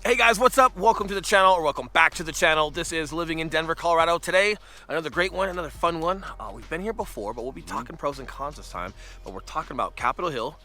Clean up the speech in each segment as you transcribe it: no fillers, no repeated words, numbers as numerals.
Hey guys, what's up? Welcome to the channel, or welcome back to the channel. This is Living in Denver, Colorado. Today, another great one, another fun one. We've been here before, but we'll be talking pros and cons this time. But we're talking about Capitol Hill,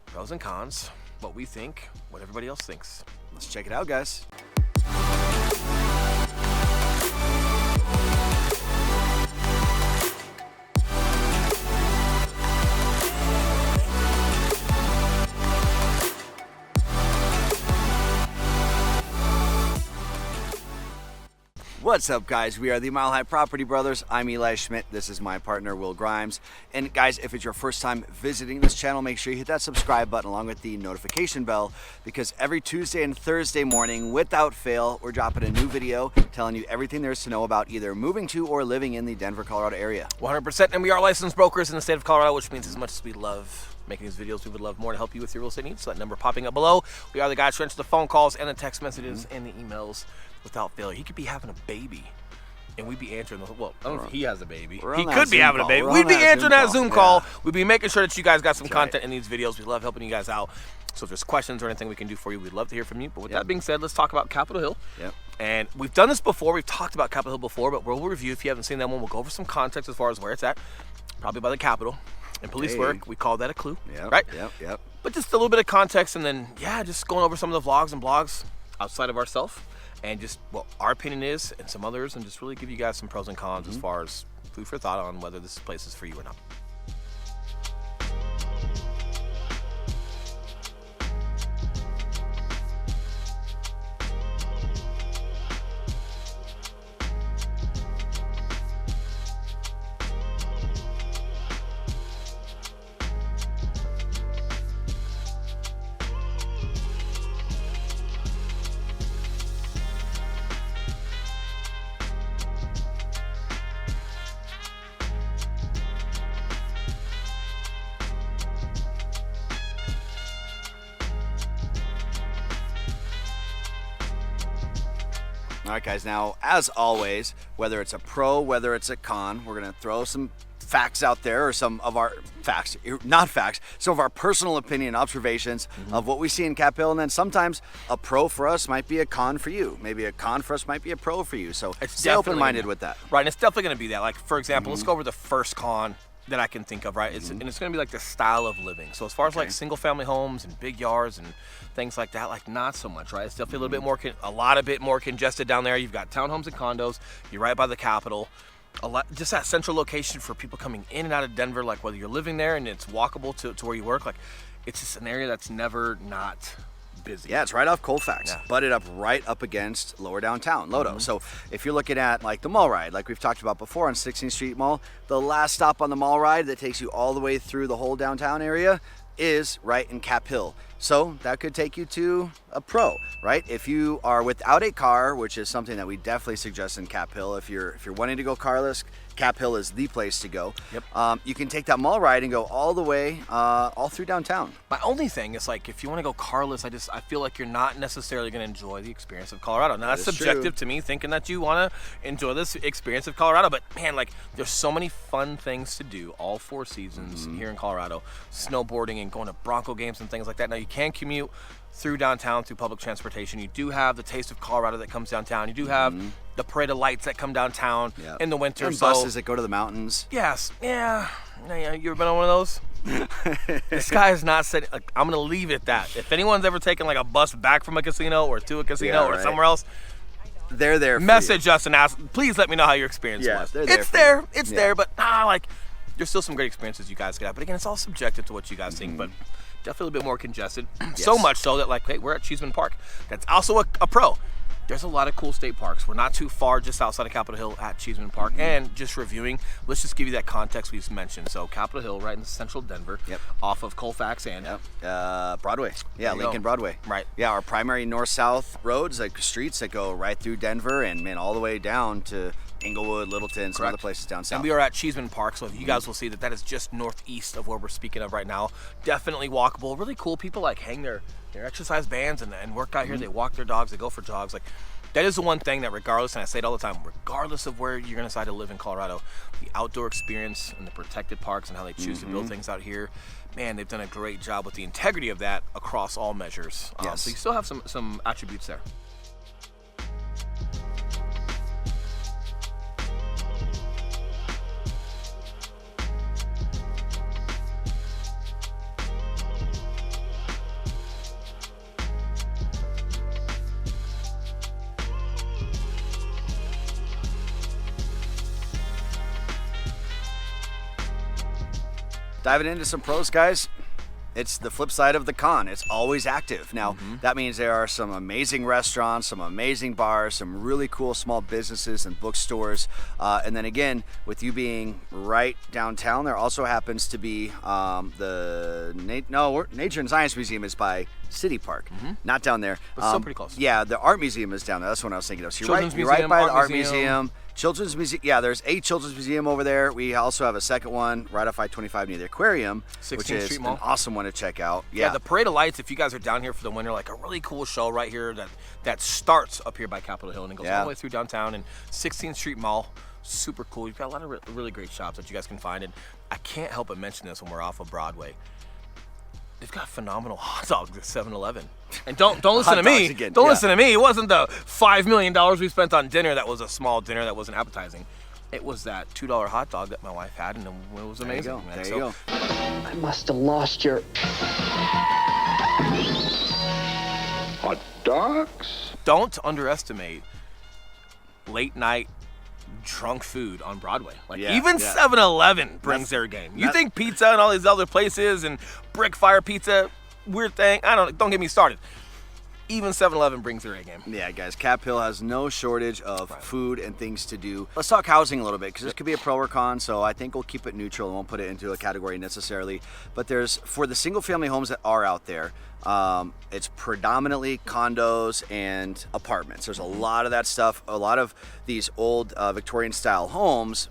pros and cons, what we think, what everybody else thinks. Let's check it out, guys. What's up, guys? We are the Mile High Property Brothers. I'm Eli Schmidt. This is my partner, Will Grimes. And guys, if it's your first time visiting this channel, make sure you hit that subscribe button along with the notification bell, because every Tuesday and Thursday morning, without fail, we're dropping a new video telling you everything there is to know about either moving to or living in the Denver, Colorado area. 100%, and we are licensed brokers in the state of Colorado, which means as much as we love making these videos, we would love more to help you with your real estate needs. So that number popping up below. We are the guys who answer the phone calls and the text messages and the emails without failure. He could be having a baby and we'd be answering the, well, I don't know if he has a baby. He could be having a baby. We'd be answering that Zoom call. We'd be making sure that you guys got some content in these videos. We love helping you guys out. So if there's questions or anything we can do for you, we'd love to hear from you. But with that being said, let's talk about Capitol Hill. And we've done this before. We've talked about Capitol Hill before, but we'll review. If you haven't seen that one, we'll go over some context as far as where it's at. Probably by the Capitol. In police work, we call that a clue, right? Yep. But just a little bit of context, and then, just going over some of the vlogs and blogs outside of ourselves, and just what our opinion is, and some others, and just really give you guys some pros and cons as far as food for thought on whether this place is for you or not. All right, guys, now, as always, whether it's a pro, whether it's a con, we're going to throw some facts out there, or some of our facts, not facts, some of our personal opinion observations of what we see in Cap Hill. And then sometimes a pro for us might be a con for you. Maybe a con for us might be a pro for you. So stay open-minded with that. Right, and it's definitely going to be that. Like, for example, let's go over the first con that I can think of, right? And it's going to be like the style of living. So as far as like single family homes and big yards and things like that, like not so much, right? It's definitely a little bit more, bit more congested down there. You've got townhomes and condos. You're right by the Capitol. Just that central location for people coming in and out of Denver, like whether you're living there and it's walkable to where you work, like it's just an area that's never not busy. Yeah, it's right off Colfax, butted up right up against lower downtown, Lodo. So if you're looking at like the mall ride, like we've talked about before on 16th Street Mall, the last stop on the mall ride that takes you all the way through the whole downtown area is right in Cap Hill. So that could take you to a pro, right? If you are without a car, which is something that we definitely suggest in Cap Hill, if you're wanting to go carless, Cap Hill is the place to go. You can take that mall ride and go all the way, all through downtown. My only thing is, like, if you want to go carless, I feel like you're not necessarily going to enjoy the experience of Colorado. Now that's subjective to me, thinking that you want to enjoy this experience of Colorado. But man, like, there's so many fun things to do all 4 seasons here in Colorado. Snowboarding and going to Bronco games and things like that. Now you can commute through downtown through public transportation. You do have the Taste of Colorado that comes downtown. You do have the parade of lights that come downtown in the winter. And buses that go to the mountains. Yes. Yeah. You ever been on one of those? This guy is not saying, like, I'm gonna leave it at that. If anyone's ever taken like a bus back from a casino or to a casino or somewhere else, they're there for message us and ask, please let me know how your experience was. It's there, but like, there's still some great experiences you guys get out. But again, it's all subjective to what you guys think, but definitely a bit more congested. So much so that, like, hey, we're at Schmidt Park. That's also a pro. There's a lot of cool state parks. We're not too far, just outside of Capitol Hill at Schmidt Park. And just reviewing, let's just give you that context we just mentioned. So Capitol Hill, right in central Denver, off of Colfax and Broadway. Yeah, Lincoln Broadway. Right. Yeah, our primary north-south roads, like streets that go right through Denver and all the way down to Inglewood, Littleton, some other places down south. And we are at Schmidt Park, so you guys will see that is just northeast of where we're speaking of right now. Definitely walkable. Really cool. People like hang their exercise bands and work out here. They walk their dogs. They go for jogs. Like, that is the one thing that regardless, and I say it all the time, regardless of where you're going to decide to live in Colorado, the outdoor experience and the protected parks and how they choose to build things out here, man, they've done a great job with the integrity of that across all measures. So you still have some attributes there. diving into some pros, guys. It's the flip side of the con. It's always active. Now, that means there are some amazing restaurants, some amazing bars, some really cool small businesses and bookstores. And then again, with you being right downtown, there also happens to be Nature and Science Museum is by City Park, not down there. But still pretty close. Yeah, the art museum is down there. That's what I was thinking of. So you're Children's right by the Art art museum. Children's Museum, yeah, there's a Children's Museum over there. We also have a second one right off I-25 near the aquarium, which 16th is Street an Mall. awesome one to check out. Yeah, the Parade of Lights, if you guys are down here for the winter, like a really cool show right here that starts up here by Capitol Hill and it goes all the way through downtown and 16th Street Mall. Super cool. You've got a lot of really great shops that you guys can find. And I can't help but mention this when we're off of Broadway. They've got phenomenal hot dogs at 7-Eleven. And don't listen to me. Don't listen to me. It wasn't the $5 million we spent on dinner that was a small dinner that wasn't appetizing. It was that $2 hot dog that my wife had, and it was amazing. There you go. I must have lost your hot dogs. Don't underestimate late night drunk food on Broadway. Like even 7-Eleven brings their game. You think pizza and all these other places and Brick Fire Pizza, weird thing. Don't get me started. Even 7-Eleven brings their A game. Yeah, guys, Cap Hill has no shortage of food and things to do. Let's talk housing a little bit, because this could be a pro or con, so I think we'll keep it neutral and won't put it into a category necessarily. But for the single-family homes that are out there, it's predominantly condos and apartments. There's a lot of that stuff. A lot of these old Victorian-style homes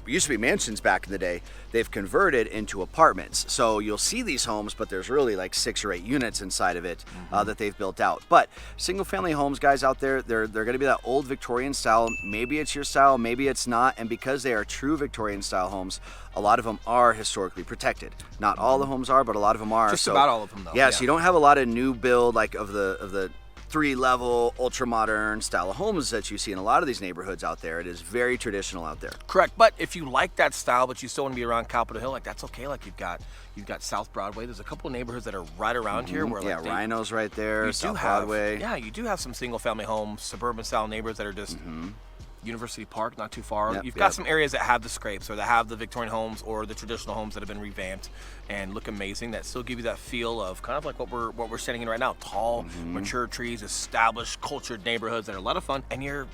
used to be mansions back in the day. They've converted into apartments. So you'll see these homes, but there's really like 6 or 8 units inside of it that they've built out. But single family homes, guys out there, they're going to be that old Victorian style. Maybe it's your style, maybe it's not. And because they are true Victorian style homes, a lot of them are historically protected. Not all the homes are, but a lot of them are. Just about all of them, though. Yeah, so you don't have a lot of new build like of the 3-level ultra modern style of homes that you see in a lot of these neighborhoods out there. It is very traditional out there. Correct. But if you like that style but you still want to be around Capitol Hill, like that's okay. Like you've got South Broadway. There's a couple of neighborhoods that are right around here where Rhino's right there, South Broadway. Yeah, you do have some single family homes, suburban style neighborhoods that are just University Park, not too far. You've got some areas that have the scrapes or that have the Victorian homes or the traditional homes that have been revamped and look amazing, that still give you that feel of kind of like what we're standing in right now. Tall, mature trees, established, cultured neighborhoods that are a lot of fun, and you're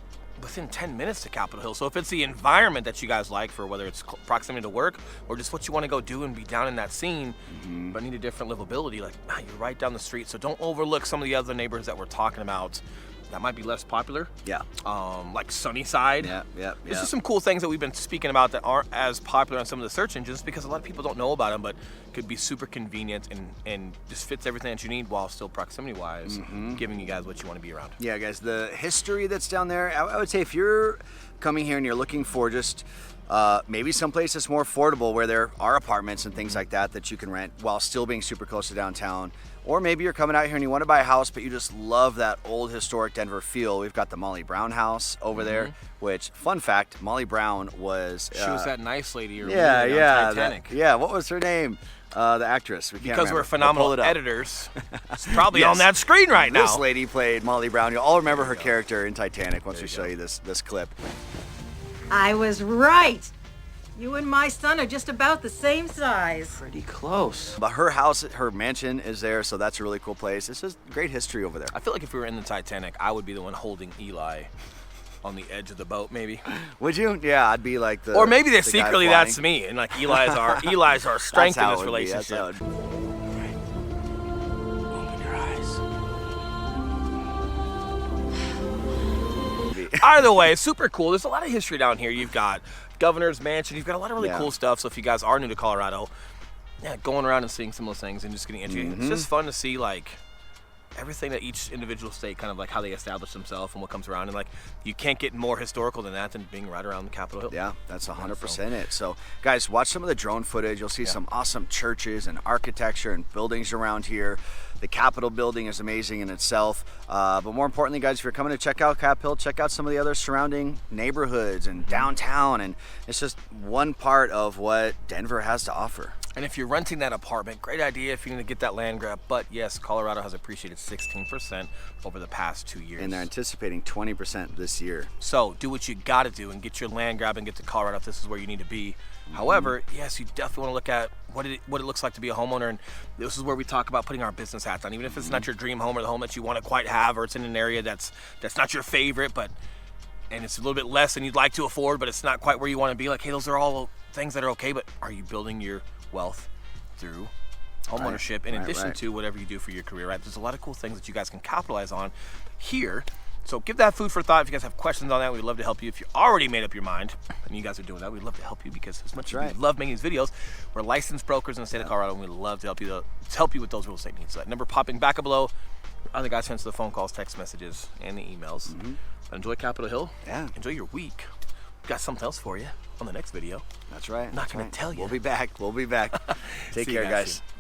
within 10 minutes to Capitol Hill. So if it's the environment that you guys like, for whether it's proximity to work or just what you want to go do and be down in that scene, but need a different livability, like you're right down the street. So don't overlook some of the other neighborhoods that we're talking about that might be less popular. Yeah. Like Sunnyside. Yeah. There's just some cool things that we've been speaking about that aren't as popular on some of the search engines because a lot of people don't know about them, but could be super convenient and just fits everything that you need while still proximity-wise giving you guys what you want to be around. Yeah, guys, the history that's down there, I would say if you're coming here and you're looking for just maybe someplace that's more affordable where there are apartments and things like that you can rent while still being super close to downtown. Or maybe you're coming out here and you want to buy a house, but you just love that old historic Denver feel. We've got the Molly Brown house over there, which, fun fact, Molly Brown was... she was that nice lady on Titanic. What was her name? The actress. Because we're phenomenal editors. It's probably on that screen right now. This lady played Molly Brown. You'll all remember her character in Titanic once we show you this clip. I was right. You and my son are just about the same size. Pretty close. But her house, her mansion is there, so that's a really cool place. It's just great history over there. I feel like if we were in the Titanic, I would be the one holding Eli on the edge of the boat, maybe. Would you? Yeah, I'd be like the... Or maybe secretly that's me, and like Eli's our strength in this relationship. Right. Open your eyes. Either way, super cool. There's a lot of history down here. You've got Governor's Mansion. You've got a lot of really cool stuff. So if you guys are new to Colorado, going around and seeing some of those things and just getting educated. It's just fun to see like everything that each individual state kind of like how they establish themselves and what comes around. And like you can't get more historical than that than being right around the Capitol Hill. Yeah, that's 100% it. So guys, watch some of the drone footage. You'll see some awesome churches and architecture and buildings around here. The Capitol building is amazing in itself. But more importantly, guys, if you're coming to check out Cap Hill, check out some of the other surrounding neighborhoods and downtown. And it's just one part of what Denver has to offer. And if you're renting that apartment, great idea if you need to get that land grab. But yes, Colorado has appreciated 16% over the past 2 years. And they're anticipating 20% this year. So do what you got to do and get your land grab and get to Colorado if this is where you need to be. However, yes, you definitely want to look at what it looks like to be a homeowner. And this is where we talk about putting our business hats on. Even if it's not your dream home or the home that you want to quite have, or it's in an area that's not your favorite, and it's a little bit less than you'd like to afford, but it's not quite where you want to be. Like, hey, those are all things that are okay, but are you building your wealth through homeownership in addition to whatever you do for your career, right? There's a lot of cool things that you guys can capitalize on here. So give that food for thought. If you guys have questions on that, we'd love to help you. If you already made up your mind and you guys are doing that, we'd love to help you, because as much as we love making these videos, we're licensed brokers in the state of Colorado, and we love to help you with those real estate needs. So that number popping back up below. Other guys answer the phone calls, text messages, and the emails. Enjoy Capitol Hill. Yeah. Enjoy your week. We've got something else for you on the next video. That's right. I'm not going to tell you. We'll be back. Take See you care, guys. soon.